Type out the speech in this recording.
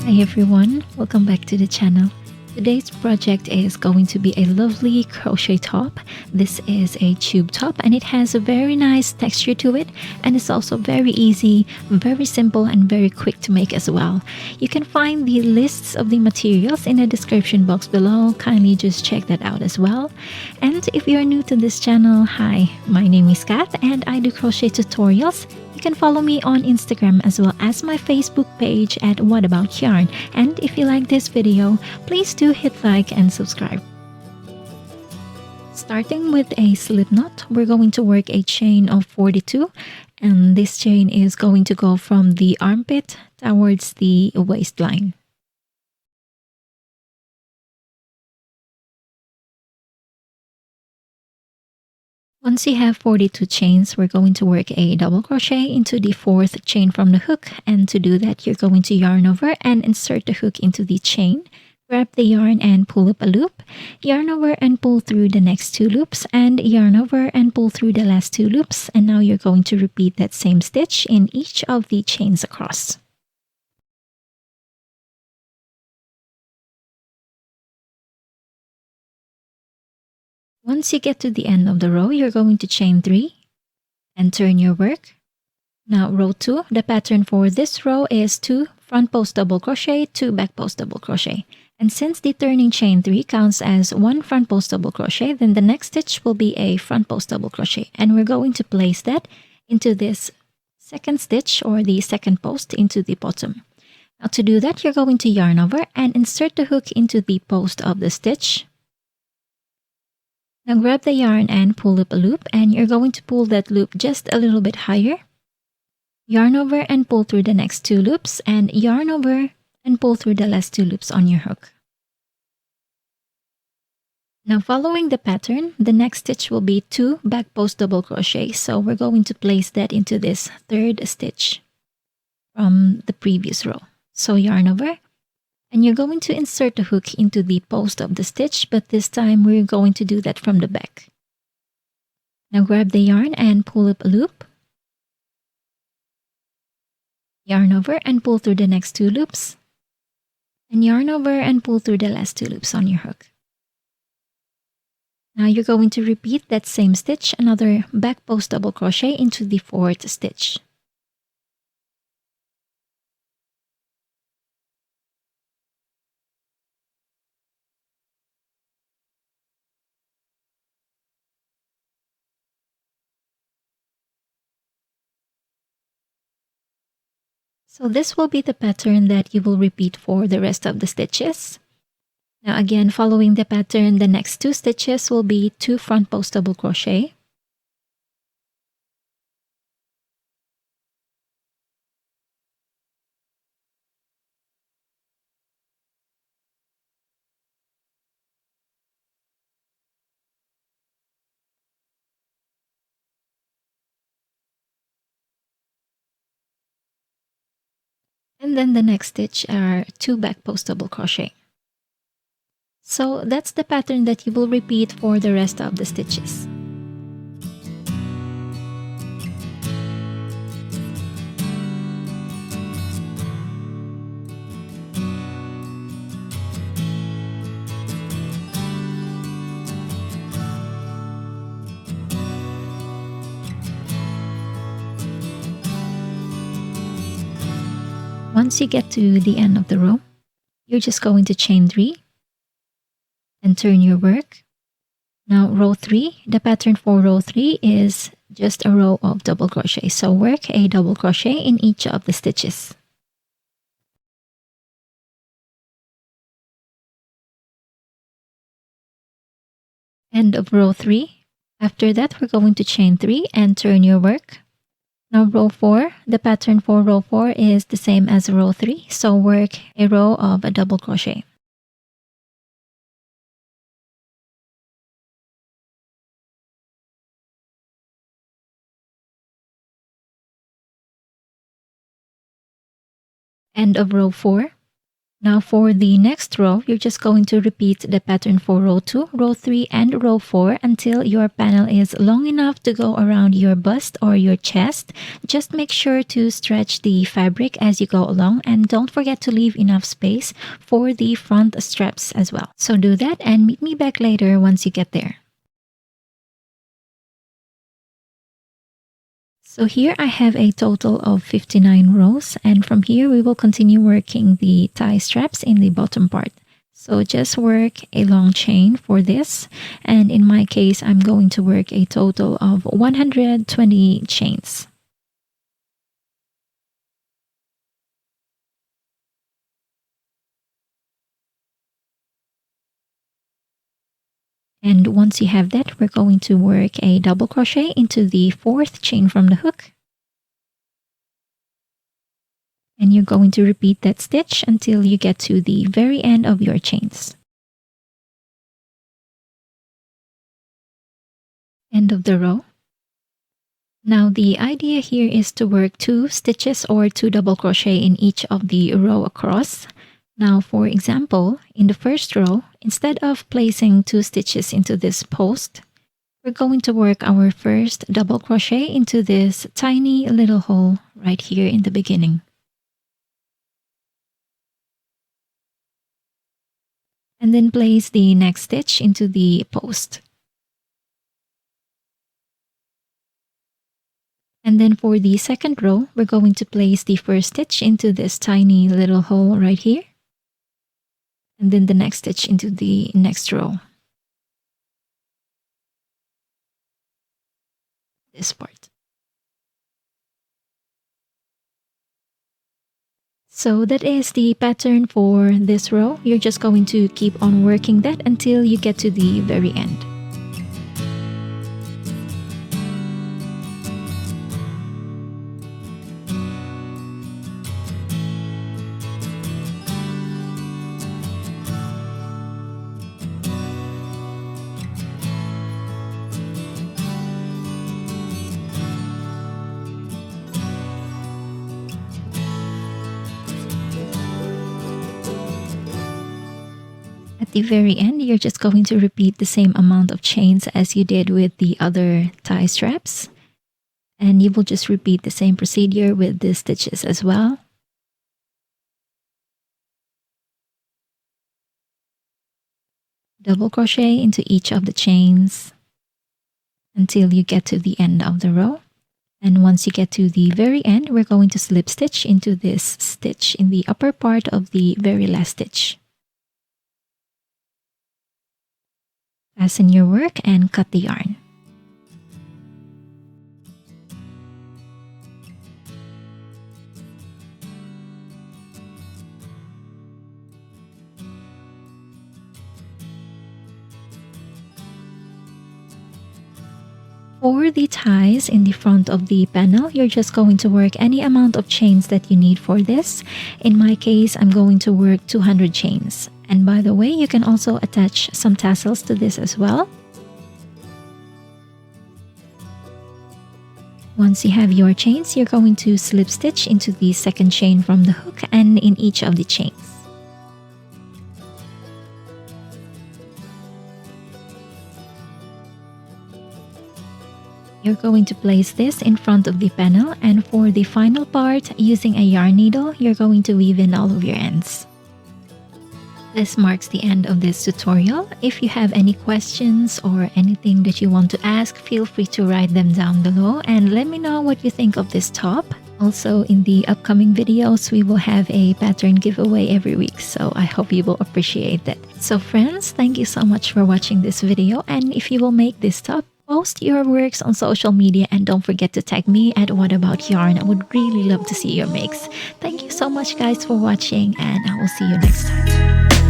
Hi everyone, welcome back to the channel. Today's project is going to be a lovely crochet top. This is a tube top and it has a very nice texture to it, and it's also very easy, very simple and very quick to make as well. You can find the lists of the materials in the description box below. Kindly just check that out as well. And if you're new to this channel, hi, my name is Kat and I do crochet tutorials. You can follow me on Instagram as well as my Facebook page at What About Yarn. And if you like this video, please do hit like and subscribe. Starting with a slip knot, we're going to work a chain of 42, and this chain is going to go from the armpit towards the waistline. Once you have 42 chains, we're going to work a double crochet into the fourth chain from the hook, and to do that you're going to yarn over and insert the hook into the chain. Grab the yarn and pull up a loop, yarn over and pull through the next two loops, and yarn over and pull through the last two loops, and now you're going to repeat that same stitch in each of the chains across. Once you get to the end of the row, you're going to chain 3 and turn your work. Now row 2, the pattern for this row is 2 front post double crochet, 2 back post double crochet. And since the turning chain 3 counts as 1 front post double crochet, then the next stitch will be a front post double crochet. And we're going to place that into this second stitch, or the second post, into the bottom. Now to do that, you're going to yarn over and insert the hook into the post of the stitch. Now grab the yarn and pull up a loop, and you're going to pull that loop just a little bit higher. Yarn over and pull through the next two loops, and yarn over and pull through the last two loops on your hook. Now following the pattern, the next stitch will be 2 back post double crochet, so we're going to place that into this third stitch from the previous row. So yarn over, and you're going to insert the hook into the post of the stitch, but this time we're going to do that from the back. Now grab the yarn and pull up a loop. Yarn over and pull through the next two loops. And yarn over and pull through the last two loops on your hook. Now you're going to repeat that same stitch, another back post double crochet into the fourth stitch. So this will be the pattern that you will repeat for the rest of the stitches. Now again, following the pattern, the next two stitches will be 2 front post double crochet. And then the next stitch are 2 back post double crochet. So that's the pattern that you will repeat for the rest of the stitches. Once you get to the end of the row, you're just going to chain 3 and turn your work. Now row 3, the pattern for row 3 is just a row of double crochet. So work a double crochet in each of the stitches. End of row 3. After that, we're going to chain 3 and turn your work. Now row 4, the pattern for row 4 is the same as row 3, so work a row of a double crochet. End of row 4. Now for the next row, you're just going to repeat the pattern for row 2, row 3, and row 4 until your panel is long enough to go around your bust or your chest. Just make sure to stretch the fabric as you go along, and don't forget to leave enough space for the front straps as well. So do that and meet me back later once you get there. So here I have a total of 59 rows, and from here we will continue working the tie straps in the bottom part. So just work a long chain for this, and in my case I'm going to work a total of 120 chains. And once you have that, we're going to work a double crochet into the 4th chain from the hook. And you're going to repeat that stitch until you get to the very end of your chains. End of the row. Now the idea here is to work 2 stitches or 2 double crochet in each of the row across. Now for example, in the first row, instead of placing 2 stitches into this post, we're going to work our first double crochet into this tiny little hole right here in the beginning. And then place the next stitch into the post. And then for the second row, we're going to place the first stitch into this tiny little hole right here. And then the next stitch into the next row. This part. So that is the pattern for this row. You're just going to keep on working that until you get to the very end. At the very end, you're just going to repeat the same amount of chains as you did with the other tie straps. And you will just repeat the same procedure with the stitches as well. Double crochet into each of the chains until you get to the end of the row. And once you get to the very end, we're going to slip stitch into this stitch in the upper part of the very last stitch. Fasten your work and cut the yarn. For the ties in the front of the panel, you're just going to work any amount of chains that you need for this. In my case, I'm going to work 200 chains. And by the way, you can also attach some tassels to this as well. Once you have your chains, you're going to slip stitch into the second chain from the hook and in each of the chains. You're going to place this in front of the panel, and for the final part, using a yarn needle, you're going to weave in all of your ends. This marks the end of this tutorial. If you have any questions or anything that you want to ask, feel free to write them down below and let me know what you think of this top. Also, in the upcoming videos, we will have a pattern giveaway every week, so I hope you will appreciate that. So friends, thank you so much for watching this video, and if you will make this top, post your works on social media and don't forget to tag me at whataboutYarn. I would really love to see your makes. Thank you so much guys for watching, and I will see you next time.